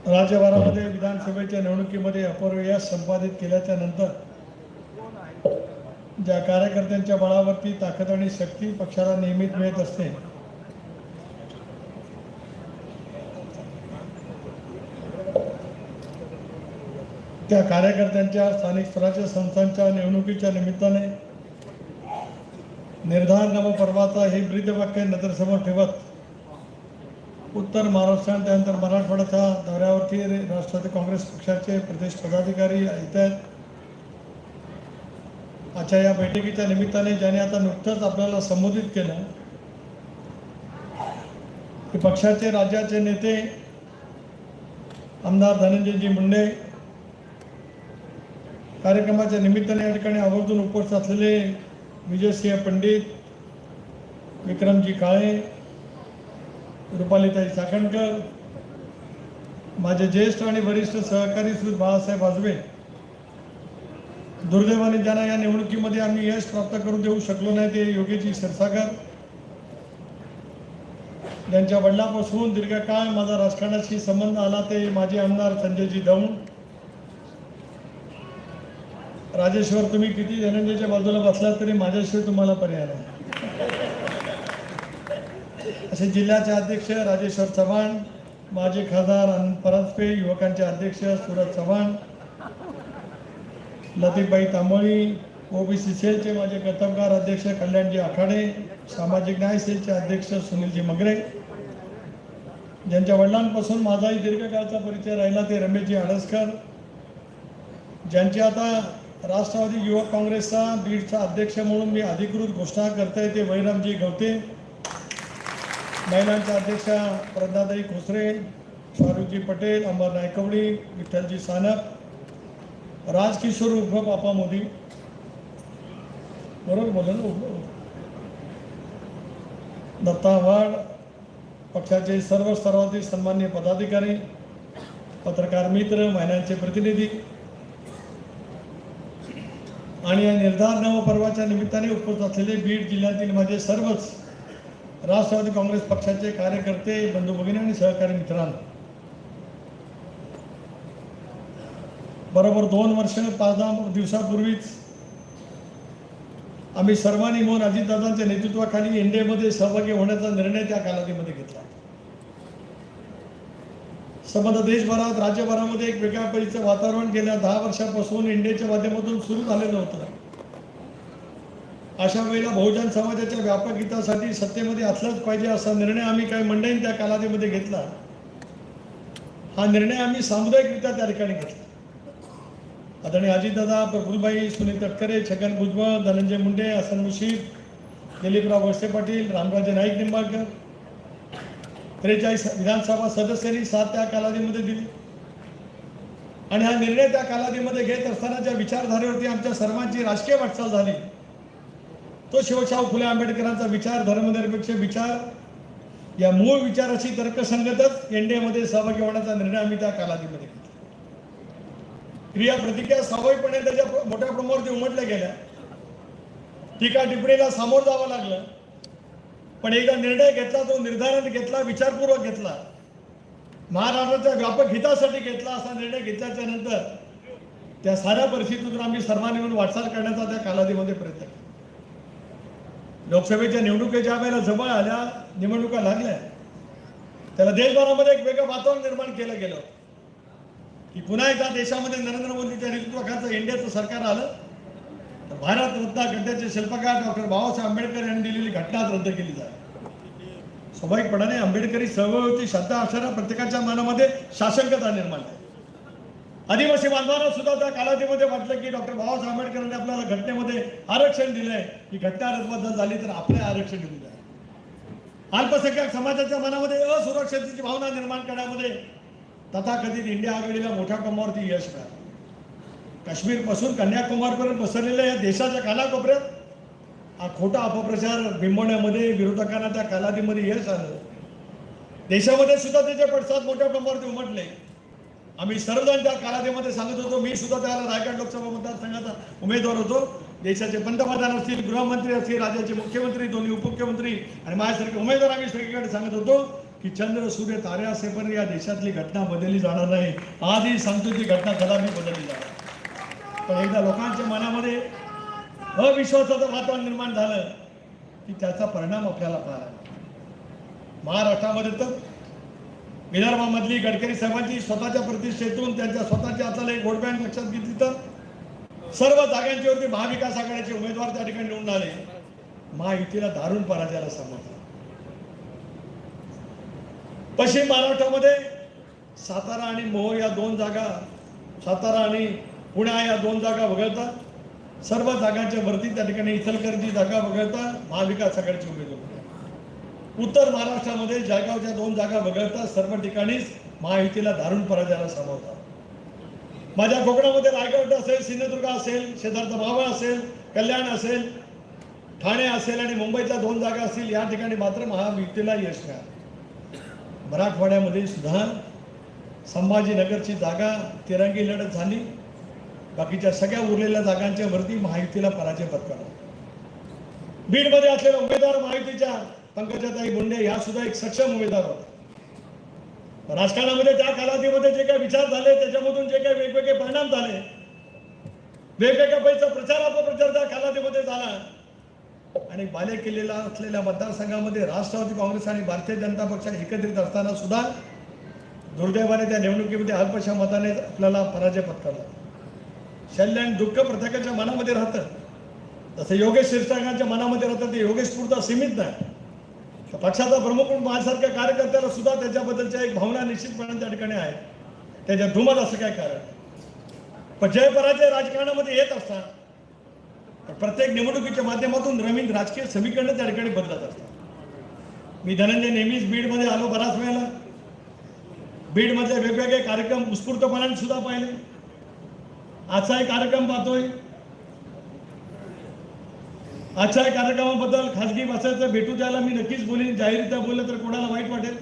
राज्यभरामध्ये विधानसभेच्या निवडणुकीमध्ये अपूर्व यश संपादित केल्याच्या नंतर ज्या कार्यकर्त्यांच्या बळावरती ताकद आणि शक्ती पक्षाला नेहमीच मिळत असते, त्या कार्यकर्त्यांच्या स्थानिक स्वराज्य संस्थांच्या निवडणुकीच्या निमित्ताने निर्धार नवपर्वाचा हे ब्रीदवाक्य नजरेसमोर ठेवत उत्तर महाराष्ट्र आणि त्यानंतर मराठवाड्याच्या दौऱ्यावरती राष्ट्रवादी काँग्रेस पक्षाचे प्रदेश पदाधिकारी येत आहेत. आजच्या या बैठकीच्या निमित्ताने ज्याने आता नुकतंच आपल्याला संबोधित केलं की पक्षाचे राज्याचे नेते आमदार धनंजयजी मुंडे कार्यक्रमाच्या निमित्ताने या ठिकाणी आवर्जून उपस्थित असलेले विजयसिंह पंडित, विक्रमजी काळे, रुपालीताई चाकणकर, माझे ज्येष्ठ आणि वरिष्ठ सहकारी श्री बाळासाहेब वाजवे, दुर्दैवाने ज्यांना या निवडणुकीमध्ये आम्ही यश प्राप्त करून देऊ शकलो नाही ते योगेशजी क्षीरसागर, ज्यांच्या वडिलांपासून दीर्घकाळ माझा राजकारणाशी संबंध आला ते माजी आमदार संजयजी दौंड. राजेश्वर, तुम्ही किती धनंजयच्या बाजूला बसलात तरी माझ्याशिवाय तुम्हाला पर्याय नाही. असे जिल्ह्याचे अध्यक्ष राजेश्वर चव्हाण, माजी खासदार आनंद परांजपे, युवकांचे अध्यक्ष सूरज चव्हाण, लतीफबाई तांबोळी, ओबीसी सेलचे माझे कर्तव्यकार अध्यक्ष कल्याणजी आखाडे, सामाजिक न्याय सेलचे अध्यक्ष सुनीलजी मगरे, ज्यांच्या वडिलांपासून माझाही दीर्घकाळचा परिचय राहिला ते रमेशजी आडसकर, ज्यांची आता राष्ट्रवादी युवक काँग्रेसचा बीडचा अध्यक्ष म्हणून मी अधिकृत घोषणा करतोय ते वैरामजी गवते, महिलांच्या अध्यक्षा प्रज्ञाताई खोसरे, शाहरुखजी पटेल, अमर नायकवडी, विठ्ठलजी सानप, राजकिशोर उर्फ पापा मोदी, बरोबर बोला ना, दत्ता आव्हाड, पक्षाचे सर्व स्तरावरील सन्मान्य पदाधिकारी, पत्रकार मित्र, महिलांचे प्रतिनिधी आणि या निर्धार नवपर्वाच्या निमित्ताने उपस्थित असलेले बीड जिल्ह्यातील माझे सर्वच राष्ट्रवादी काँग्रेस पक्षाचे कार्यकर्ते, बंधू भगिनी आणि सहकारी मित्रांनो, बरोबर 2 वर्ष 5-10 दिवसापूर्वीच आम्ही सर्वांनी मिळून अजितदादांच्या नेतृत्वाखाली एनडीएमध्ये सहभागी होण्याचा निर्णय त्या कालावधीमध्ये घेतला. संबंध देशभरात, राज्यभरामध्ये एक वेगळ्या परीचं वातावरण गेल्या 10 वर्षापासून एनडीएच्या माध्यमातून सुरू झालेलं होतं. अशा वेळेला बहुजन समाजाच्या व्यापक हितासाठी सत्तेमध्ये असलाच पाहिजे असा निर्णय आम्ही काही मंडळींनी त्या कालावधीमध्ये घेतला. हा निर्णय आम्ही सामुदायिकरित्या त्या ठिकाणी घेतला. आदरणीय अजितदादा, प्रफुल्लभाई, सुनील तटकरे, छगन भुजबळ, धनंजय मुंडे, हसन मुश्रीफ, दिलीपराव वळसे पाटील, रामराजे नाईक निंबाळकर, 43 विधानसभा सदस्यांनी साथ त्या कालावधीमध्ये दिली. आणि हा निर्णय त्या कालावधीमध्ये घेत असताना ज्या विचारधारेवरती आमच्या सर्वांची राजकीय वाटचाल झाली तो शिवशाहू फुले आंबेडकरांचा विचार, धर्मनिरपेक्ष विचार, या मूळ विचाराशी तर्कसंगतच एनडीएमध्ये सहभागी होण्याचा निर्णय आम्ही त्या कालावधीमध्ये घेतला. क्रिया प्रतिक्रिया स्वाभाविकपणे त्याच्या मोठ्या प्रमाणावरती उमटल्या गेल्या, टीका टिप्पणीला सामोरं जावं लागलं. पण एकदा निर्णय घेतला, तो निर्धाराने घेतला, विचारपूर्वक घेतला, महाराष्ट्राच्या व्यापक हितासाठी घेतला. असा निर्णय घेतल्याच्या नंतर त्या साऱ्या परिस्थितीतून आम्ही सर्वांनी मिळून वाटचाल करण्याचा त्या कालावधीमध्ये प्रयत्न केला. लोकसभेच्या निवडणुकीच्या वेळेला जवळ आल्या, निवडणुका लागल्या, त्याला देशभरामध्ये एक वेगळं वातावरण निर्माण केलं गेलं की पुन्हा एकदा देशामध्ये नरेंद्र मोदींच्या नेतृत्वाखालचं एनडीएचं सरकार आलं तर भारत रत्न गड्ड्याचे शिल्पकार डॉक्टर बाबासाहेब आंबेडकर यांनी दिलेली घटना रद्द केली जाईल. स्वाभाविकपणाने आंबेडकरी चळवळीची श्रद्धा असणाऱ्या प्रत्येकाच्या मनामध्ये शासनकता निर्माण झाली. आदिवासी बांधवांना सुद्धा त्या कालावधीमध्ये वाटलं की डॉक्टर बाबासाहेब आंबेडकरांनी आपल्याला घटनेमध्ये आरक्षण दिलंय, ही घटना रद्द झाली तर आपले आरक्षण दिलं जाईल. अल्पसंख्याक समाजाच्या मनामध्ये असुरक्षिततेची भावना निर्माण करण्यामध्ये तथाकथित इंडिया आघाडीला मोठ्या प्रमाणावरती यश मिळालं. काश्मीरपासून कन्याकुमारीपर्यंत पसरलेल्या या देशाच्या कानाकोपऱ्यात हा खोटा अपप्रचार बिंबवण्यामध्ये विरोधकांना त्या कालावधीमध्ये यश आलं. देशामध्ये सुद्धा त्याचे पडसाद मोठ्या प्रमाणावरती उमटले. आम्ही सर्वजण त्या कालावधीमध्ये सांगत होतो, मी सुद्धा त्याला रायगड लोकसभा मतदारसंघाचा उमेदवार होतो. देशाचे पंतप्रधान असतील, गृहमंत्री असतील, राज्याचे मुख्यमंत्री, दोन्ही उपमुख्यमंत्री आणि माझ्यासारखे उमेदवार आम्ही सगळीकडे सांगत होतो की चंद्र सूर्य तारे असेपर्यंत या देशातली घटना बदलली जाणार नाही. आजही सांगतो ती घटना कदापि बदलली जाणार. पण एकदा लोकांच्या मनामध्ये अविश्वासाचं वातावरण निर्माण झालं की त्याचा परिणाम आपल्याला पाहायला. महाराष्ट्रामध्ये तर विदर्भामधली गडकरी साहेबांची स्वतःच्या प्रतिष्ठेतून त्यांच्या स्वतःच्या हाताला एक वोट बँक लक्षात घेतली तर सर्व जागांच्यावरती महाविकास आघाडीचे उमेदवार त्या ठिकाणी निवडून आले. महायुतीला दारुण पराजयाला समजलं. पश्चिम महाराष्ट्रामध्ये सातारा आणि मोहोळ या दोन जागा, सातारा आणि पुणे या दोन जागा वगळता सर्व जागांच्या वरती त्या ठिकाणी इचलकरंजी जागा वगळता महाविकास आघाडीचे उमेदवार. उत्तर महाराष्ट्रामध्ये जळगावच्या दोन जागा वगळता सर्व ठिकाणीच महायुतीला दारुण पराजयाला सामोरं. माझ्या कोकणामध्ये रायगड असेल, सिंधुदुर्ग असेल, शेजारचा मावळ असेल, कल्याण असेल, ठाणे असेल आणि मुंबईच्या दोन जागा असतील, या ठिकाणी मात्र महायुतीला यश मिळालं. मराठवाड्यामध्ये सुद्धा संभाजीनगरची जागा तिरंगी लढत झाली. बाकीच्या सगळ्या उरलेल्या जागांच्या वरती महायुतीला पराजय पत्करला. बीडमध्ये असलेला उमेदवार महायुतीच्या पंकजाताई मुंडे या सुद्धा एक सक्षम उमेदवार होता. राजकारणामध्ये त्या कालावधीमध्ये जे काही विचार झाले, त्याच्यामधून जे काही वेगवेगळे परिणाम झाले, वेगवेगळ्या पैसा प्रचार अपप्रचार त्या कालावधीमध्ये झाला आणि बालेकिल्लेला असलेल्या मतदारसंघामध्ये राष्ट्रवादी काँग्रेस आणि भारतीय जनता पक्ष एकत्रित असताना सुद्धा दुर्दैवाने त्या निवडणुकीमध्ये अल्पशा मताने आपल्याला पराजय पत्करला. शल्य आणि दुःख प्रत्येकाच्या मनामध्ये राहतं. तसं योगेश क्षीरसागरांच्या मनामध्ये राहतं. ते योगेश पुरता सीमित नाही. पक्षाचा प्रमुख माझ्यासारख्या कार्यकर्त्याला सुद्धा त्याच्याबद्दलच्या एक भावना निश्चितपणे त्या ठिकाणी आहे. त्याच्या धुमात असं काय कारण. पण जय पराजय राजकारणामध्ये येत असतात. प्रत्येक निवडणुकीच्या माध्यमातून नवीन राजकीय समीकरण त्या ठिकाणी बदलत असतात. मी धनंजय नेहमीच बीडमध्ये आलो बराच वेळेला. बीडमधले वेगवेगळे कार्यक्रम उत्स्फूर्तपणाने सुद्धा पाहिले. आजचा एक कार्यक्रम पाहतोय. आजच्या कार्यक्रमाबद्दल खाजगी भाषेचं भेटू द्यायला मी नक्कीच बोलीन. जाहीररित्या बोललं तर कोणाला वाईट वाटेल.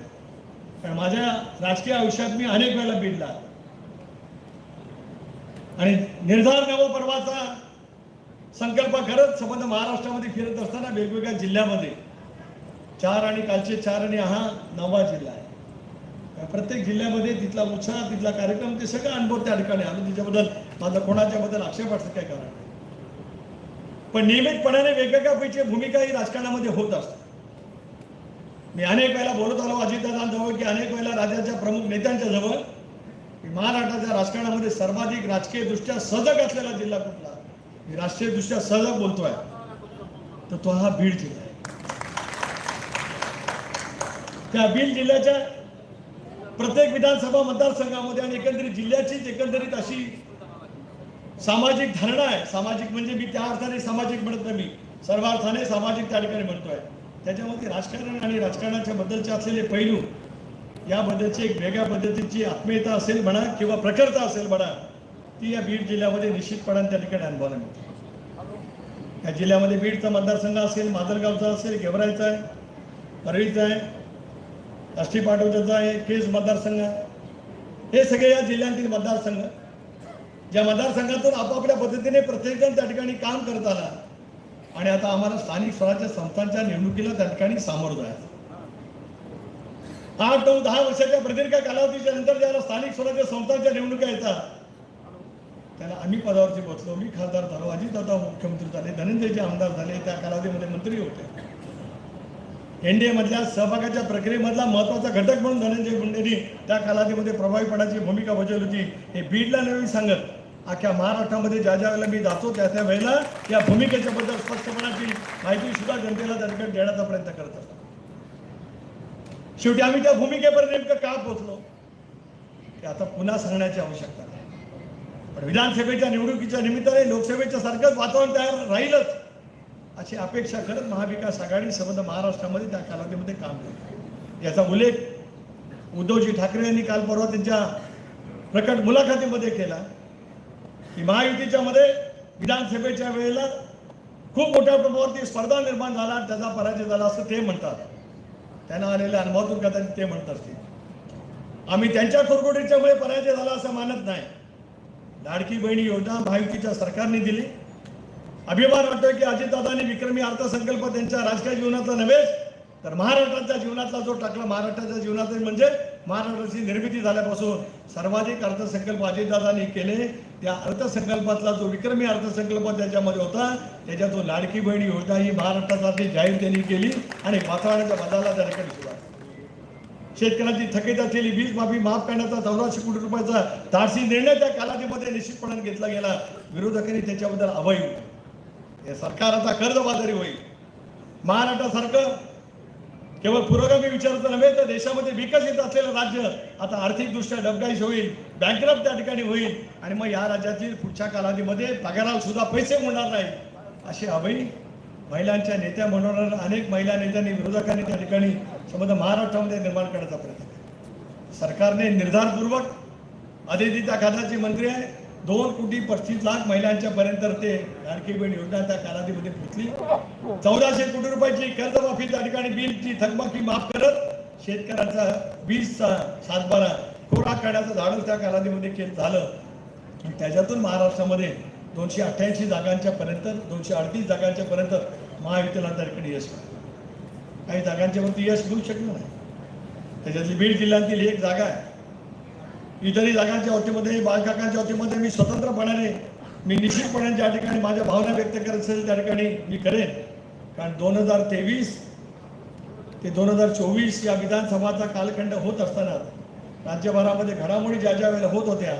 कारण माझ्या राजकीय आयुष्यात मी अनेक वेळेला बीडला आणि निर्धार नवपर्वाचा संकल्प करत संबंध महाराष्ट्रामध्ये फिरत असताना वेगवेगळ्या जिल्ह्यामध्ये 4 आणि कालचे 4 आणि हा 9वा जिल्हा आहे. प्रत्येक जिल्ह्यामध्ये तिथला उत्साह, तिथला कार्यक्रम, ते सगळं अनुभव त्या ठिकाणी आलो. त्याच्याबद्दल माझा कोणाच्या बद्दल आक्षेप असं काय कारण नाही. पण नियमितपणाने वेगवेगळ्या पैकी भूमिका ही राजकारणामध्ये होत असते. मी अनेक वेळेला बोलत आलो अजितदादांजवळ की अनेक वेळेला राज्याच्या प्रमुख नेत्यांच्या जवळ की महाराष्ट्राच्या राजकारणामध्ये सर्वाधिक राजकीय दृष्ट्या सजग असलेला जिल्हा कुठला. मी राष्ट्रीय दृष्ट्या सजग बोलतोय तर तो हा बीड जिल्हा आहे. त्या बीड जिल्ह्याच्या प्रत्येक विधानसभा मतदारसंघामध्ये आणि एकंदरीत जिल्ह्याचीच एकंदरीत अशी सामाजिक धारणा आहे. सामाजिक म्हणजे मी त्या अर्थाने सामाजिक म्हणत नाही, मी सर्वार्थाने सामाजिक त्या ठिकाणी म्हणतोय. त्याच्यामध्ये राजकारण आणि राजकारणाच्या बद्दलचे असलेले पैलू याबद्दलची एक वेगळ्या पद्धतीची आत्मीयता असेल म्हणा किंवा प्रखरता असेल म्हणा, ती या बीड जिल्ह्यामध्ये निश्चितपणाने त्या ठिकाणी अनुभवायला मिळते. या जिल्ह्यामध्ये बीडचा मतदारसंघ असेल, माजलगावचा असेल, गेवराईचा आहे, परळीचा आहे, आष्टी पाटोद्याचा आहे, केज मतदारसंघ, हे सगळे या जिल्ह्यातील मतदारसंघ ज्या मतदारसंघातून आपापल्या पद्धतीने प्रत्येकजण त्या ठिकाणी काम करत आला. आणि आता आम्हाला स्थानिक स्वराज्य संस्थांच्या निवडणुकीला त्या ठिकाणी सामोरं जायचं. 8, 9, 10 वर्षाच्या प्रदीर्घ कालावधीच्या नंतर ज्याला स्थानिक स्वराज्य संस्थांच्या निवडणुका येतात त्याला आम्ही पदावरती बसलो. मी खासदार झालो, अजितदादा मुख्यमंत्री झाले, धनंजयजी आमदार झाले, त्या कालावधीमध्ये मंत्री होते. एनडीए मधल्या सहभागाच्या प्रक्रियेमधला महत्वाचा घटक म्हणून धनंजय मुंडेंनी त्या कालावधीमध्ये प्रभावीपणाची भूमिका बजावली होती. हे बीडला नवीन सांगत अख्ख्या महाराष्ट्रामध्ये ज्या ज्या वेळेला मी जातो त्या त्या वेळेला या भूमिकेच्या बद्दल स्पष्टपणाची माहिती सुद्धा जनतेला त्या ठिकाणी देण्याचा प्रयत्न करत असतो. शेवटी आम्ही त्या भूमिकेपर्यंत नेमकं का पोहोचलो ते आता पुन्हा सांगण्याची आवश्यकता नाही. पण विधानसभेच्या निवडणुकीच्या निमित्ताने लोकसभेच्या सारखंच वातावरण तयार राहीलच अशी अपेक्षा करत महाविकास आघाडी संबंध महाराष्ट्रामध्ये त्या कालावधीमध्ये काम केलं. याचा उल्लेख उद्धवजी ठाकरे यांनी काल परवा त्यांच्या प्रकट मुलाखतीमध्ये केला की महायुतीच्या मध्ये विधानसभेच्या वेळेला खूप मोठ्या प्रमाणावरती स्पर्धा निर्माण झाला, त्याचा पराजय झाला असं ते म्हणतात. त्यांना आलेल्या अनुभवातून कदाचित ते म्हणत असतील. आम्ही त्यांच्या कुरकुटीच्यामुळे पराजय झाला असं मानत नाही. लाडकी बहिणी योजना महायुतीच्या सरकारने दिली. अभिमान वाटतोय की अजितदादांनी विक्रमी अर्थसंकल्प त्यांच्या राजकीय जीवनातला नव्हे तर महाराष्ट्राच्या जीवनातला जो टाकला, महाराष्ट्राच्या जीवनात म्हणजे महाराष्ट्राची निर्मिती झाल्यापासून सर्वाधिक अर्थसंकल्प अजितदादांनी केले. त्या अर्थसंकल्पातला जो विक्रमी अर्थसंकल्प त्याच्यामध्ये होता, त्याच्यातून लाडकी बहीण योजना ही महाराष्ट्रासाठी जाहीर त्यांनी केली आणि वातावरणाच्या बदलाला त्या ठिकाणी सुरुवात. शेतकऱ्यांची थकीत असलेली वीज माफी माफ करण्याचा 1400 कोटी रुपयाचा धाडसी निर्णय त्या कालावधीमध्ये निश्चितपणे घेतला गेला. विरोधकांनी त्याच्याबद्दल अभय हे सरकार आता कर्जबाजारी होईल. महाराष्ट्रासारखं केवळ पुरोगामी विचाराचं नव्हे तर देशामध्ये विकसित असलेलं राज्य आता आर्थिकदृष्ट्या डबघाईस होईल, बँकरप्ट त्या ठिकाणी होईल आणि मग या राज्यातील पुढच्या कालावधीमध्ये पगाराला सुद्धा पैसे मिळणार नाही अशी अभय महिलांच्या नेत्या म्हणून अनेक महिला नेत्यांनी विरोधकांनी त्या ठिकाणी संबंध महाराष्ट्रामध्ये निर्माण करण्याचा प्रयत्न केला. सरकारने निर्धारपूर्वक अतिथीच्या खात्याचे मंत्री आहे 2,35,00,000 महिलांच्या पर्यंत ते लाडकी बहीण योजना त्या कालावधीमध्ये पोहोचली. 1400 कोटी रुपयाची कर्जमाफी त्या ठिकाणी बिलची थकबाकी माफ करत शेतकऱ्याचा 20 सातबारा कोरा करण्याचं धाडस त्या कालावधीमध्ये केलं झालं. त्याच्यातून महाराष्ट्रामध्ये 288 जागांच्या पर्यंत 238 जागांच्या पर्यंत महायुतीला त्या ठिकाणी यश मिळालं. काही जागांच्या वरती यश मिळू शकलं नाही. त्याच्यातली बीड जिल्ह्यातील एक जागा आहे. इतरही जागांच्या बाबतीमध्ये बाळकाकांच्या बाबतीमध्ये मी स्वतंत्रपणाने मी निश्चितपणे ज्या ठिकाणी माझ्या भावना व्यक्त करत असेल त्या ठिकाणी मी करेन. कारण 2023 ते 2024 या विधानसभाचा कालखंड होत असताना राज्यभरामध्ये घडामोडी ज्या ज्या वेळेला होत होत्या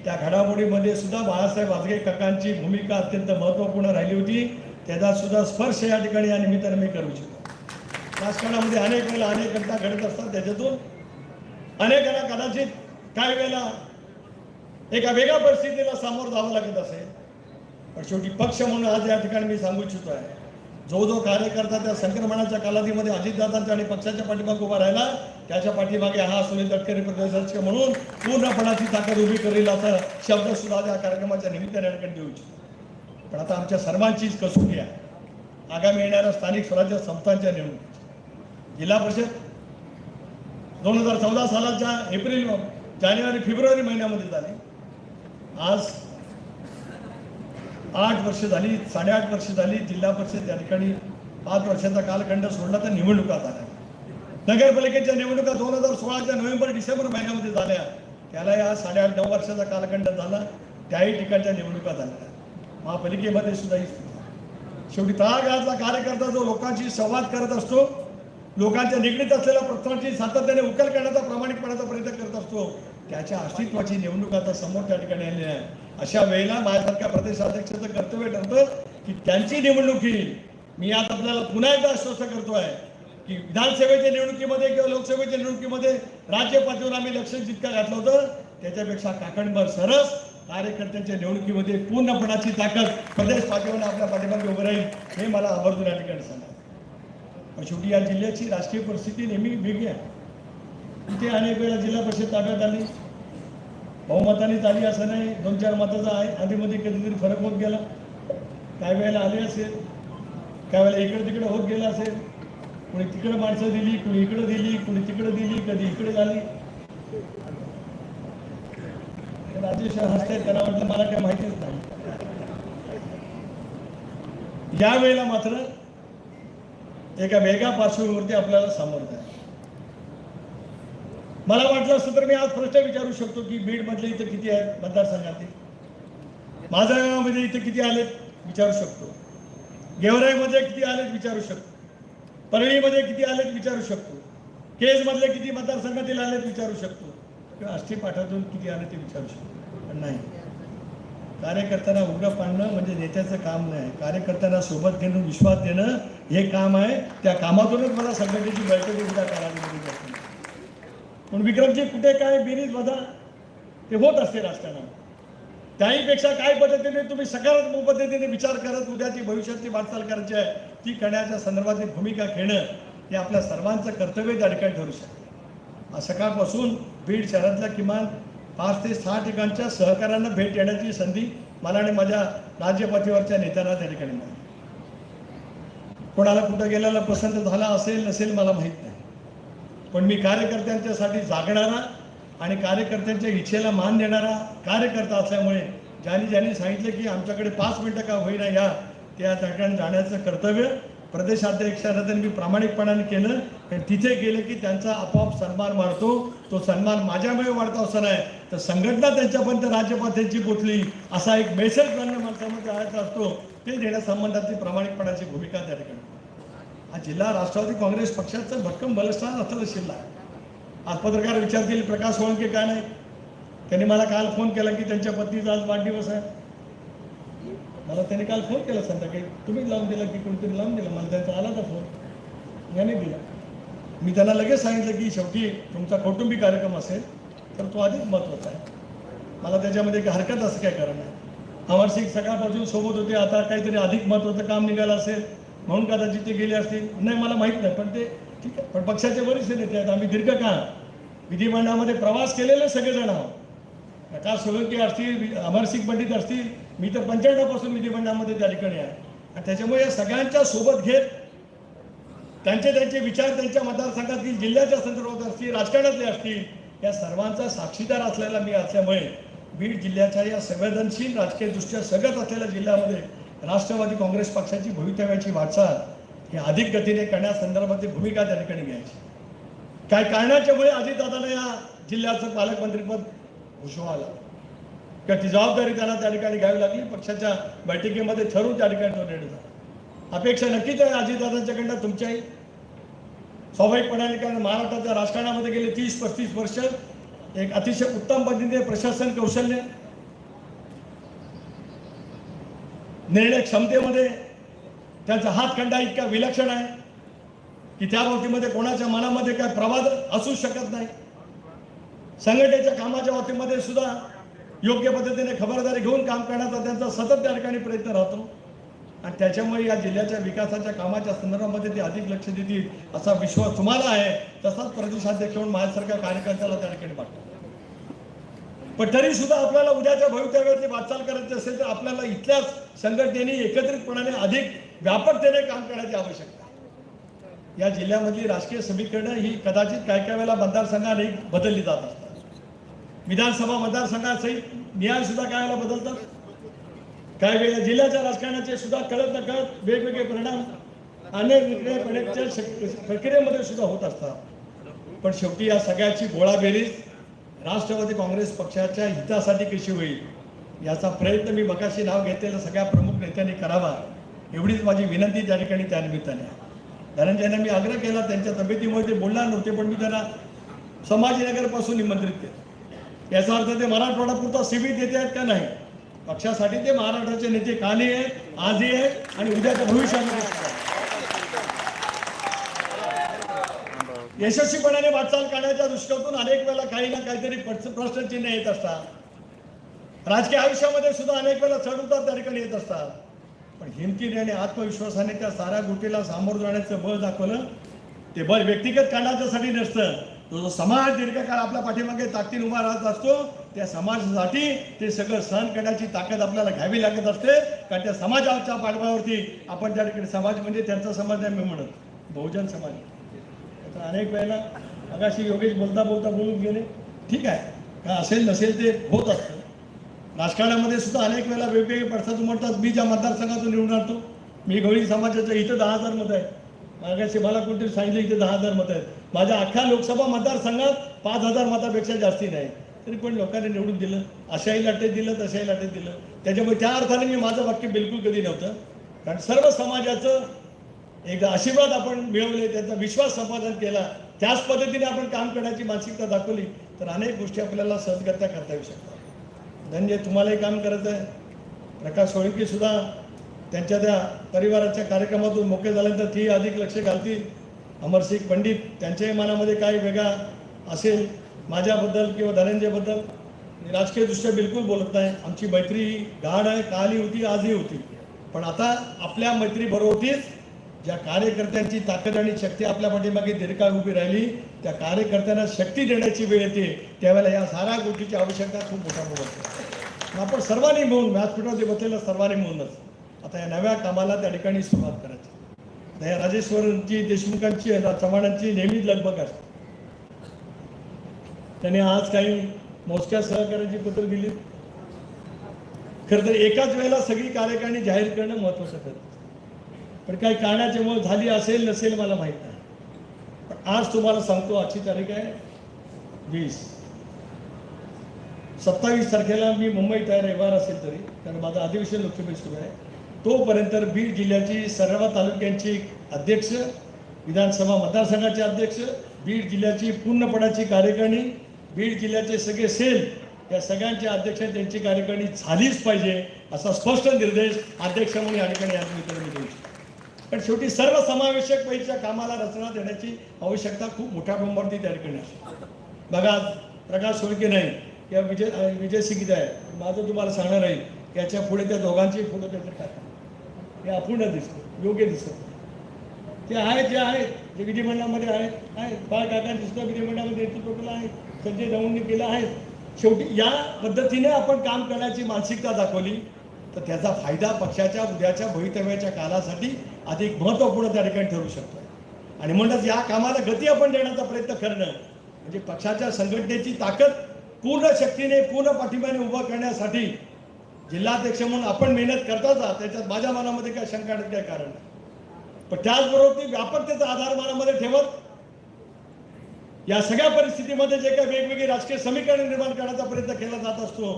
त्या घडामोडीमध्ये सुद्धा बाळासाहेब वाजगे काकांची भूमिका अत्यंत महत्त्वपूर्ण राहिली होती. त्याचा सुद्धा स्पर्श या ठिकाणी या निमित्ताने मी करू इच्छितो. राजकारणामध्ये अनेक वेळेला अनेक घटना घडत असतात. त्याच्यातून अनेकांना कदाचित काही वेळेला एका वेगळ्या परिस्थितीला सामोरं जावं लागत असेल. पण शेवटी पक्ष म्हणून आज या ठिकाणी मी सांगू इच्छितो आहे जो कार्यकर्ता त्या संक्रमणाच्या कालावधीमध्ये अजितदादांच्या आणि पक्षाच्या पाठीमागे उभा राहिला त्याच्या पाठीमागे हा सुनील तटकरे प्रदेशाध्यक्ष म्हणून पूर्णपणाची ताकद उभी करेल असा शब्द सुद्धा या कार्यक्रमाच्या निमित्ताने देऊ इच्छितो. पण आता आमच्या सर्वांचीच कसोटी आहे आगामी येणाऱ्या स्थानिक स्वराज्य संस्थांच्या निवडणुकीची. जिल्हा परिषद 2014 सालाच्या जानेवारी फेब्रुवारी महिन्यामध्ये झाली. आज 8 वर्ष झाली, 8.5 वर्ष झाली. जिल्हा परिषद या ठिकाणी 5 वर्षाचा कालखंड सोडला तर निवडणुका झाल्या. नगरपालिकेच्या निवडणुका 2016च्या नोव्हेंबर डिसेंबर महिन्यामध्ये झाल्या. त्याला या 8.5-9 वर्षाचा कालखंड झाला. त्याही ठिकाणच्या निवडणुका झाल्या. महापालिकेमध्ये सुद्धा ही शेवटी तळागाळातला कार्यकर्ता जो लोकांशी संवाद करत असतो, लोकांच्या निगडीत असलेल्या प्रश्नांची सातत्याने उकल करण्याचा प्रामाणिकपणाचा प्रयत्न करत असतो, त्याच्या अस्तित्वाची निवडणूक आता समोर त्या ठिकाणी आलेली आहे. अशा वेळेला माझ्यासारख्या प्रदेशाध्यक्षाचं कर्तव्य ठरतं की त्यांची निवडणूक येईल. मी आज आपल्याला पुन्हा एकदा आश्वस्त करतोय की विधानसभेच्या निवडणुकीमध्ये किंवा लोकसभेच्या निवडणुकीमध्ये राज्य पातळीवर आम्ही लक्ष जितकं घातलं होतं त्याच्यापेक्षा काकणभर सरस कार्यकर्त्यांच्या निवडणुकीमध्ये पूर्णपणाची ताकद प्रदेश पातळीवर आपल्या पाठीमागे उभं राहील हे मला आवर्जून या ठिकाणी सांगा. पण शेवटी या जिल्ह्याची राजकीय परिस्थिती नेहमी वेगळी आहे. इथे अनेक वेळा जिल्हा परिषद ताब्यात आली, बहुमताने आली असं नाही, 2-4 मताचा आहे आधीमध्ये कधीतरी फरक होत गेला. काही वेळेला आले असेल, काही वेळेला इकडे तिकडे होत गेला असेल. कोणी तिकडे माणसं दिली, कोणी इकडे दिली, कोणी तिकडे दिली, कधी इकडे झाली. राजेश हसते त्याला वाटलं मला काय माहितीच नाही. या वेळेला मात्र एका वेगळ्या पार्श्वभूमीवरती आपल्याला सामोरं आहे. मला वाटलं असतं तर मी आज प्रश्न विचारू शकतो की बीडमधले इथं किती आहेत मतदारसंघातील, माझ्यामध्ये इथं किती आलेत विचारू शकतो, गेवराईमध्ये किती आलेत विचारू शकतो, परळीमध्ये किती आलेत विचारू शकतो, केजमधले किती मतदारसंघातील आलेत विचारू शकतो, किंवा आष्टी पाठातून किती आले ते विचारू शकतो. पण नाही, कार्यकर्त्यांना उघडं पाडणं म्हणजे नेत्याचं काम नाही. कार्यकर्त्यांना सोबत घेणं, विश्वास देणं हे काम आहे. त्या कामातूनच मला संघटनेची बैठक उद्या कालावधीमध्ये जाते. पण विक्रमजी कुठे काय बेरीज वजा ते होत असते राजकारणात. त्याहीपेक्षा काय पद्धतीने तुम्ही सकारात्मक पद्धतीने विचार करत उद्याची भविष्याची वाटचाल करायची आहे ती करण्याच्या संदर्भातली भूमिका घेणं हे आपल्या सर्वांचं कर्तव्य त्या ठिकाणी ठरू शकतं. आज सकाळपासून बीड शहरातल्या किमान 5 ते 6 ठिकाणच्या सहकाऱ्यांना भेट देण्याची संधी मला आणि माझ्या राज्यपातळीवरच्या नेत्यांना त्या ठिकाणी मिळाली. कोणाला कुठं गेल्याला पसंत झाला असेल नसेल मला माहीत नाही, पण मी कार्यकर्त्यांच्यासाठी जागणारा आणि कार्यकर्त्यांच्या इच्छेला मान देणारा कार्यकर्ता असल्यामुळे ज्यांनी सांगितलं की आमच्याकडे 5 मिनिटं का होईना या त्या ठिकाणी जाण्याचं कर्तव्य प्रदेशाध्यक्षांना त्यांनी प्रामाणिकपणाने केलं. कारण तिथे गेलं की त्यांचा आपोआप सन्मान वाढतो. तो सन्मान माझ्यामुळे वाढतो असं नाही, तर संघटना त्यांच्यापर्यंत राज्यपाथ्यांची पोचली असा एक मेसेज त्यांना माणसामध्ये आणायचा असतो. ते देण्यासंबंधातली प्रामाणिकपणाची भूमिका त्या ठिकाणी. हा जिल्हा राष्ट्रवादी काँग्रेस पक्षाचं भक्कम बलस्थान असलेला जिल्हा आहे. आज पत्रकार विचारतील प्रकाश सोळंके काय नाही, त्यांनी मला काल फोन केला की त्यांच्या पत्नीचा आज वाढदिवस आहे. मला त्यांनी काल फोन केला संध्याकाळी, तुम्ही लावून दिला की कोणतरी लावून दिला, मला त्यांचा आला होता फोन, याने दिला. मी त्यांना लगेच सांगितलं की शेवटी तुमचा कौटुंबिक कार्यक्रम असेल तर तो अधिक महत्त्वाचा आहे. मला त्याच्यामध्ये काही हरकत असं काय कारण नाही. अमरसिंग सकाळपासून सोबत होते, आता काहीतरी अधिक महत्त्वाचं काम निघालं असेल म्हणून कदाचित ते गेले असतील, नाही मला माहीत नाही. पण ते ठीक आहे, पण पक्षाचे वरिष्ठ नेते आहेत. आम्ही दीर्घकाळ विधिमंडळामध्ये प्रवास केलेले सगळेजण आहोत. प्रकाश सोळंके असतील, अमरसिंग पंडित असतील, मी तर 95 पासून विधिमंडळामध्ये त्या ठिकाणी आहे. आणि त्याच्यामुळे या सगळ्यांच्या सोबत घेत त्यांचे विचार त्यांच्या मतदारसंघातील जिल्ह्याच्या संदर्भात असतील, राजकारणातले असतील, या सर्वांचा साक्षीदार असलेला मी असल्यामुळे बीड जिल्ह्याच्या या संवेदनशील राजकीयदृष्ट्या सगळ्यात असलेल्या जिल्ह्यामध्ये राष्ट्रवादी काँग्रेस पक्षाची भवितव्याची वाटचाल ही अधिक गतीने करण्यासंदर्भातली भूमिका त्या ठिकाणी घ्यायची. काय कारणाच्यामुळे अजितदादांना या जिल्ह्याचं पालकमंत्रीपद भूषवायला किंवा ती जबाबदारी त्यांना त्या ठिकाणी घ्यावी लागली. पक्षाच्या बैठकीमध्ये ठरवून त्या ठिकाणी तो निर्णय झाला. अपेक्षा नक्कीच आहे अजितदादांच्याकडनं तुमच्याही. स्वाभाविकपणाने कारण महाराष्ट्राच्या राजकारणामध्ये गेले 30-35 वर्ष एक अतिशय उत्तम पद्धतीने प्रशासन कौशल्य, निर्णय क्षमतेमध्ये त्यांचा हातखंडा इतका विलक्षण आहे की त्या बाबतीमध्ये कोणाच्या मनामध्ये काय प्रवाद असू शकत नाही. संघटनेच्या कामाच्या बाबतीमध्ये सुद्धा योग्य पद्धतीने खबरदारी घेऊन काम करण्याचा त्यांचा सतत त्या ठिकाणी प्रयत्न राहतो. आणि त्याच्यामुळे या जिल्ह्याच्या विकासाच्या कामाच्या संदर्भामध्ये ते अधिक लक्ष देतील असा विश्वास तुम्हाला आहे. तसाच प्रदेशाध्यक्ष म्हणून माझ्यासारख्या कार्यकर्त्याला त्या ठिकाणी वाटतो. पण तरी सुद्धा आपल्याला उद्याच्या भवितव्याची वाटचाल करायची असेल तर आपल्याला इथल्याच संघटनेने एकत्रितपणाने अधिक व्यापकतेने काम करण्याची आवश्यकता आहे. या जिल्ह्यामधली राजकीय समीकरणं ही कदाचित काय काय वेळेला मतदारसंघाने बदलली जात असतात. विधानसभा मतदारसंघासहित न्याय सुद्धा काय वेळेला बदलतात. काही वेळेला जिल्ह्याच्या राजकारणाचे सुद्धा कळत नकळत वेगवेगळे परिणाम अनेक निर्णय प्रक्रियेमध्ये सुद्धा होत असतात. पण शेवटी या सगळ्याची गोळाबेरीज राष्ट्रवादी काँग्रेस पक्षाच्या हितासाठी कशी होईल याचा प्रयत्न मी मगाशी नाव घेतलेल्या सगळ्या प्रमुख नेत्यांनी करावा, एवढीच माझी विनंती त्या ठिकाणी त्यानिमित्ताने. धनंजयना मी आग्रह केला, त्यांच्या तब्येतीमुळे ते बोलणार नव्हते, पण मी त्यांना संभाजीनगरपासून निमंत्रित केलं. याचा अर्थ ते मराठवाडापुरता सीमित नेते आहेत का नाही, पक्षासाठी ते महाराष्ट्राचे नेते कालही आहेत, आजही आहेत आणि उद्याच्या भविष्यामध्ये यशस्वीपणाने वाटचाल करण्याच्या दृष्टीतून अनेक वेळेला काही ना काहीतरी प्रश्नचिन्ह येत असतात. राजकीय आयुष्यामध्ये सुद्धा अनेक वेळेला चढउतार त्या ठिकाणी येत असतात. पण हिमतीने आणि आत्मविश्वासाने त्या साऱ्या गोष्टीला सामोरं जाण्याचं बळ दाखवलं. ते बळ व्यक्तिगत कारणाच्यासाठी नसतं, तो जो समाज दीर्घकाळ आपल्या पाठीमागे ताकदीने उभा राहत असतो त्या समाजासाठी ते सगळं सहन करण्याची ताकद आपल्याला घ्यावी लागत असते. कारण त्या समाजाच्या पाठबळावरती आपण त्या ठिकाणी समाज म्हणजे त्यांचा समाज नाही मी म्हणत, बहुजन समाज. अनेक वेळेला मगाशी योगेश बोलता बोलून गेले, ठीक आहे, का असेल नसेल ते होत असतं. राजकारणामध्ये सुद्धा अनेक वेळेला वेगवेगळे प्रश्न म्हणतात. मी ज्या मतदारसंघातून निवडून आणतो, मी गवळी समाजाच्या इथं 10,000 मतं आहेत. मागाशी मला कोणतरी सांगितलं इथे 10,000 मतं आहेत. माझ्या अख्ख्या लोकसभा मतदारसंघात 5,000 मतापेक्षा जास्ती नाही, तरी पण लोकांनी निवडून दिलं. अशाही लाटेत दिलं, तशाही लाटेत दिलं. त्याच्यामुळे त्या अर्थाने मी माझं वाक्य बिलकुल कधी नव्हतं. कारण सर्व समाजाचं एकदा आशीर्वाद आपण मिळवले, त्यांचा विश्वास संपादन केला, त्याच पद्धतीने आपण काम करण्याची मानसिकता दाखवली तर अनेक गोष्टी आपल्याला सहजगत्या करता येऊ शकतात. धन्य तुम्हालाही काम करायचं आहे. प्रकाश सोळंके सुद्धा त्यांच्या त्या परिवाराच्या कार्यक्रमातून मोकळे झाल्यानंतर ती अधिक लक्ष घालतील. अमरसिंग पंडित त्यांच्याही मनामध्ये काही वेगळा असेल माझ्याबद्दल किंवा धनंजयबद्दल, राजकीयदृष्ट्या बिलकुल बोलत नाही. आमची मैत्री गाढ आहे, कालही होती, आजही होती. पण आता आपल्या मैत्रीबरोबरच ज्या कार्यकर्त्यांची ताकद आणि शक्ती आपल्या पाठीमागे दीर्घकाळ उभी राहिली, त्या कार्यकर्त्यांना शक्ती देण्याची वेळ येते त्यावेळेला या साऱ्या गोष्टीची आवश्यकता खूप मोठ्या असते. आपण सर्वांनी मिळून व्यासपीठावरती बसलेल्या सर्वांनी मिळूनच आता या नव्या कामाला त्या ठिकाणी सुरुवात करायची. या राजेश्वरांची, देशमुखांची, चव्हाणांची नेहमीच लगबग असते. त्यांनी आज काही मोजक्या सहकार्याची पत्र दिली. खरं तर एकाच वेळेला सगळी कार्यकारिणी जाहीर करणं महत्त्वाचं ठरतं. पण काही कारणाच्यामुळे झाली असेल नसेल मला माहीत नाही. पण आज तुम्हाला सांगतो, आजची तारीख आहे 20. 27 तारखेला मी मुंबईत आहे, रविवार असेल तरी, कारण माझं अधिवेशन लोकसभेत सुरू आहे. तोपर्यंत बीड जिल्ह्याची सर्व तालुक्यांची अध्यक्ष, विधानसभा मतदारसंघाचे अध्यक्ष, बीड जिल्ह्याची पूर्णपणाची कार्यकारिणी, बीड जिल्ह्याचे सगळे सेल, या सगळ्यांच्या अध्यक्ष त्यांची कार्यकारिणी झालीच पाहिजे असा स्पष्ट निर्देश अध्यक्ष म्हणून या ठिकाणी आज मी देऊ शकतो. पण शेवटी सर्वसमावेशक पैकीच्या कामाला रचना देण्याची आवश्यकता खूप मोठ्या प्रमाणावरती त्या ठिकाणी असते. बघा, प्रकाश सोळके नाही किंवा विजय सिंग आहे, माझं तुम्हाला सांगणार आहे की याच्या पुढे त्या दोघांचे फोटो त्याच्यात टाका. हे अपूर्ण दिसतं, योग्य दिसत. ते आहेत जे आहेत, जे विधिमंडळामध्ये आहेत बाळ काकांनी सुद्धा विधिमंडळामध्ये नेतृत्व केलं आहे, संजय राऊतांनी केलं आहे. शेवटी या पद्धतीने आपण काम करण्याची मानसिकता दाखवली तर त्याचा फायदा पक्षाच्या उद्याच्या भवितव्याच्या कालासाठी अधिक महत्त्वपूर्ण त्या ठिकाणी ठरू शकतो. आणि म्हणूनच या कामाला गती आपण देण्याचा प्रयत्न करणं म्हणजे पक्षाच्या संघटनेची ताकद पूर्ण शक्तीने, पूर्ण पाठिंब्याने उभं करण्यासाठी जिल्हाध्यक्ष म्हणून आपण मेहनत करताच आहात, त्याच्यात माझ्या मनामध्ये काय शंका काय कारण नाही. पण त्याचबरोबर ती व्यापकतेचा आधार मनामध्ये ठेवत या सगळ्या परिस्थितीमध्ये जे काही वेगवेगळी राजकीय समीकरण निर्माण करण्याचा प्रयत्न केला जात असतो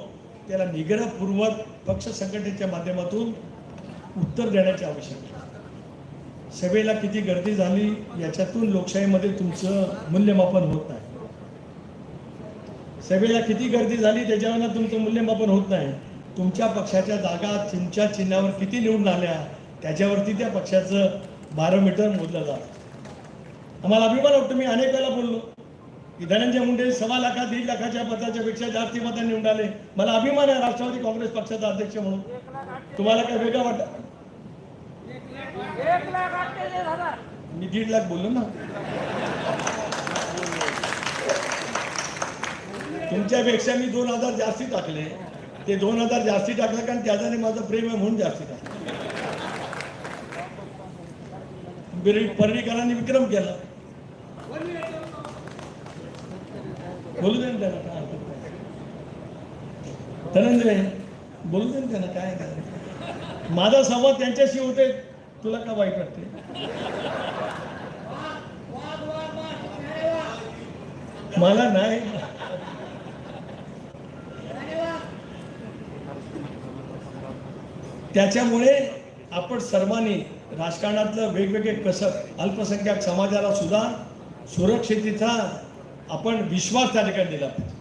त्याला निग्रहपूर्वक पक्ष संघटनेच्या माध्यमातून उत्तर देण्याची आवश्यकता. सभेला किती गर्दी झाली याच्यातून लोकशाहीमध्ये तुमचं मूल्यमापन होत नाही. सभेला किती गर्दी झाली त्याच्यावर तुमचं मूल्यमापन होत नाही. तुमच्या पक्षाच्या जागा तुमच्या चिन्हावर किती निवडून आल्या त्याच्यावरती त्या पक्षाचं बारोमीटर मोजलं जातं. आम्हाला अभिमान वाटतो, मी अनेक वेळा बोललो की धनंजय मुंडे 1.25 लाख 1.5 लाखाच्या मताच्या पेक्षा जास्ती मतांनी निवडून आले. मला अभिमान आहे राष्ट्रवादी काँग्रेस पक्षाचा अध्यक्ष म्हणून. तुम्हाला काय वेगळं वाटतं? 1,48,000 मी 1.5 लाख बोललो ना. तुमच्यापेक्षा मी 2,000 जास्ती टाकले. ते 2,000 जास्ती टाकलं कारण त्याच्याने माझं प्रेम आहे म्हणून जास्ती टाकलं. पर्रीकरांनी विक्रम केला. बोलू दे ना त्यांना, काय हरकत नाही. धनंजय बोलू दे ना त्यांना, काय काय. माझा संवाद त्यांच्याशी होते, तुला का वाईट वाटते? मला नाही. त्याच्यामुळे आपण सर्वांनी राजकारणातलं वेगवेगळे कसब अल्पसंख्याक समाजाला सुद्धा सुरक्षिततेचा आपण विश्वास त्या ठिकाणी दिला पाहिजे.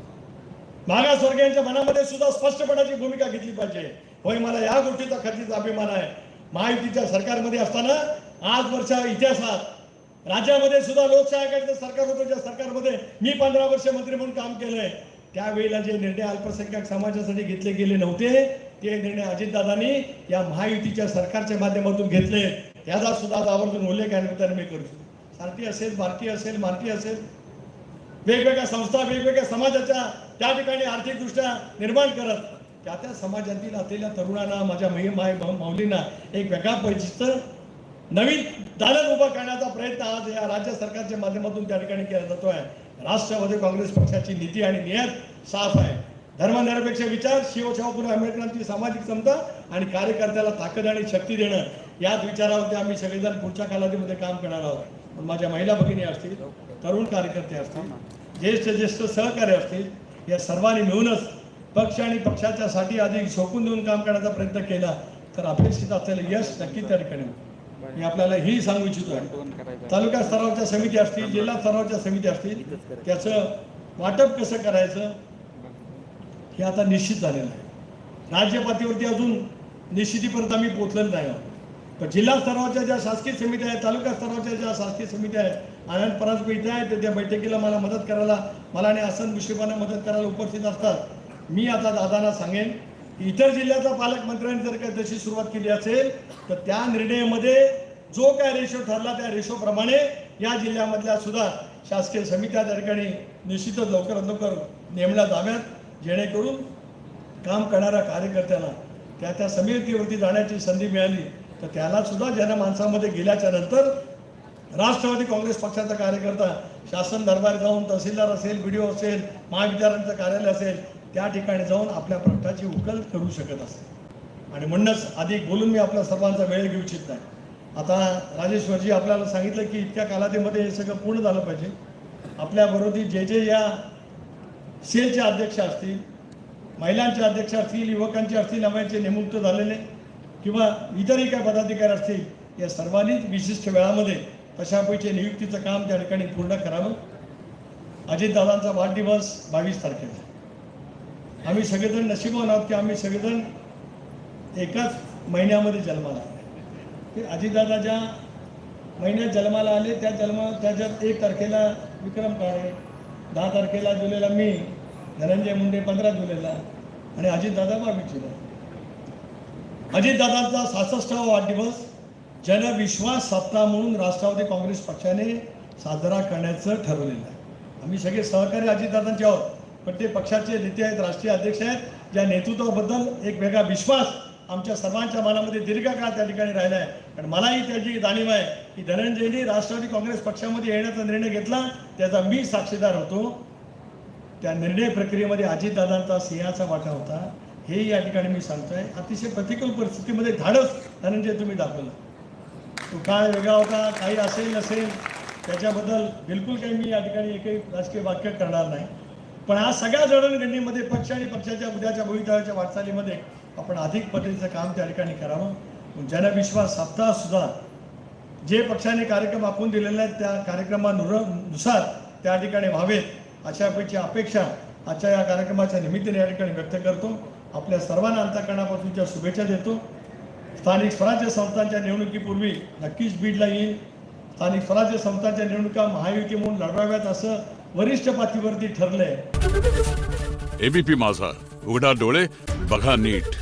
मागासवर्गीयांच्या मनामध्ये सुद्धा स्पष्टपणाची भूमिका घेतली पाहिजे. होय, मला या गोष्टीचा खचित अभिमान आहे. महायुतीच्या सरकारमध्ये असताना आजवरच्या इतिहासात राज्यामध्ये सुद्धा लोकशाहीचं सरकार होतं, ज्या सरकारमध्ये मी 15 वर्ष मंत्री म्हणून काम केलंय, त्यावेळेला जे निर्णय अल्पसंख्याक समाजासाठी घेतले गेले नव्हते ते निर्णय अजितदादांनी या महायुतीच्या सरकारच्या माध्यमातून घेतले. याचा सुद्धा आवर्जून उल्लेख या निमित्ताने मी करू शकतो. सारथी असेल, भारती असेल, मारती असेल, वेगवेगळ्या संस्था वेगवेगळ्या समाजाच्या त्या ठिकाणी आर्थिकदृष्ट्या निर्माण करत त्या समाजातील असलेल्या तरुणांना, माझ्या माऊलींना एक वेगळा परिचित नवीन दालन उभं करण्याचा प्रयत्न आज या राज्य सरकारच्या माध्यमातून त्या ठिकाणी केला जातोय. राष्ट्रवादी काँग्रेस पक्षाची नीती आणि नियत साफ आहे. धर्मनिरपेक्ष विचार, शिवशाहू फुले आंबेडकरांची सामाजिक समता आणि कार्यकर्त्याला ताकद आणि शक्ती देणं, याच विचारावरती आम्ही सगळेजण पुढच्या कालावधीमध्ये काम करणार आहोत. पण माझ्या महिला भगिनी असतील, तरुण कार्यकर्ते असतील, ज्येष्ठ सहकारी असतील, या सर्वांनी मिळूनच पक्ष आणि पक्षाच्या साठी अधिक झोकून देऊन काम करण्याचा प्रयत्न केला तर अपेक्षित असलेलं यश नक्की त्या ठिकाणी. मी आपल्याला ही सांगू इच्छितो आहे, तालुका स्तरावरच्या समिती असतील, जिल्हा स्तरावरच्या समिती असतील, त्याचं वाटप कसं करायचं हे आता निश्चित झालेलं आहे. राज्य पातळीवरती अजून निश्चितीपर्यंत आम्ही पोहोचलेलो नाही आहोत. पण जिल्हा स्तरावरच्या ज्या शासकीय समित्या आहेत, तालुका स्तरावरच्या ज्या शासकीय समित्या आहेत, आनंद परांजपे इथे आहेत, त्या बैठकीला मला मदत करायला, मला आणि आसन मुश्रीफांना मदत करायला उपस्थित असतात. मी आता दादांना सांगेन की इतर जिल्ह्याचा पालकमंत्र्यांनी जर काही तशी सुरुवात केली असेल तर त्या निर्णयामध्ये जो काय रेशो ठरला त्या रेशोप्रमाणे या जिल्ह्यामधल्या सुद्धा शासकीय समित्या त्या ठिकाणी निश्चितच लवकरात लवकर नेमल्या जाव्यात, जेणेकरून काम करणाऱ्या कार्यकर्त्याला त्या समितीवरती जाण्याची संधी मिळाली तर त्याला सुद्धा जनमानसामध्ये गेल्याच्या नंतर राष्ट्रवादी काँग्रेस पक्षाचा कार्यकर्ता शासन दरबार जाऊन, तहसीलदार असेल, BDO असेल, महावितरणचं कार्यालय असेल, त्या ठिकाणी जाऊन आपल्या प्रश्नाची उकल करू शकत असते. आणि म्हणूनच अधिक बोलून मी आपल्या सर्वांचा वेळ घेऊ इच्छित नाही. आता राजेश्वरजी आपल्याला सांगितलं की इतक्या कालावधीमध्ये हे सगळं पूर्ण झालं पाहिजे. आपल्याबरोबर जे जे या सेलचे अध्यक्ष असतील, महिलांचे अध्यक्ष असतील, युवकांचे असतील, आम्हाचे नियुक्त झालेले किंवा इतरही काही पदाधिकारी असतील, या सर्वांनीच विशिष्ट वेळामध्ये तशापैकी नियुक्तीचं काम त्या ठिकाणी पूर्ण करावं. अजितदादांचा वाढदिवस 22 तारखेला. आम्ही सगळेजण नशिबवान आहोत की आम्ही सगळेजण एकाच महिन्यामध्ये जन्माला आले. ते अजितदादा ज्या महिन्यात जन्माला आले त्याच्यात 1 तारखेला विक्रम काळे, 10 तारखेला जुलैला मी, धनंजय मुंडे 15 जुलैला आणि अजितदादा 22 जुलै. अजितदादांचा 66वा वाढदिवस जनविश्वास सप्ताह म्हणून राष्ट्रवादी काँग्रेस पक्षाने साजरा करण्याचं ठरवलेलं आहे. आम्ही सगळे सहकारी अजितदादांचे आहोत, पण ते पक्षाचे नेते आहेत, राष्ट्रीय अध्यक्ष आहेत, ज्या नेतृत्वाबद्दल एक वेगळा विश्वास आमच्या सर्वांच्या मनामध्ये दीर्घकाळ त्या ठिकाणी राहिला आहे. कारण मलाही त्याची जाणीव आहे की धनंजयनी राष्ट्रवादी काँग्रेस पक्षामध्ये येण्याचा निर्णय घेतला, त्याचा मी साक्षीदार होतो. त्या निर्णय प्रक्रियेमध्ये अजितदादांचा सिंहाचा वाटा होता, हे या ठिकाणी मी सांगतोय. अतिशय प्रतिकूल परिस्थितीमध्ये धाडस धनंजय तुम्ही दाखवलं. तो काळ वेगळा होता, काही असेल नसेल त्याच्याबद्दल बिलकुल काही मी या ठिकाणी एकही राजकीय वाक्य करणार नाही. पण आज सगळ्या जडणघडणीमध्ये पक्ष आणि पक्षाच्या उद्याच्या भवितव्याच्या वाटचालीमध्ये आपण अधिक पद्धतीचं काम त्या ठिकाणी करावं. जनविश्वास सप्ताह सुद्धा जे पक्षाने कार्यक्रम आखून दिलेले आहेत त्या कार्यक्रमानुसार त्या ठिकाणी व्हावेत अशापैकी अपेक्षा आजच्या या कार्यक्रमाच्या निमित्ताने या ठिकाणी व्यक्त करतो. आपल्या सर्वांना अंतःकरणापासूनच्या शुभेच्छा देतो. स्थानिक स्वराज्य संस्थांच्या निवडणुकीपूर्वी नक्कीच बीडला येईल. स्थानिक स्वराज्य संस्थांच्या निवडणुका महायुती म्हणून लढवाव्यात असं वरिष्ठ पातळीवरती ठरलंय. एबीपी माझा, उघडा डोळे बघा नीट.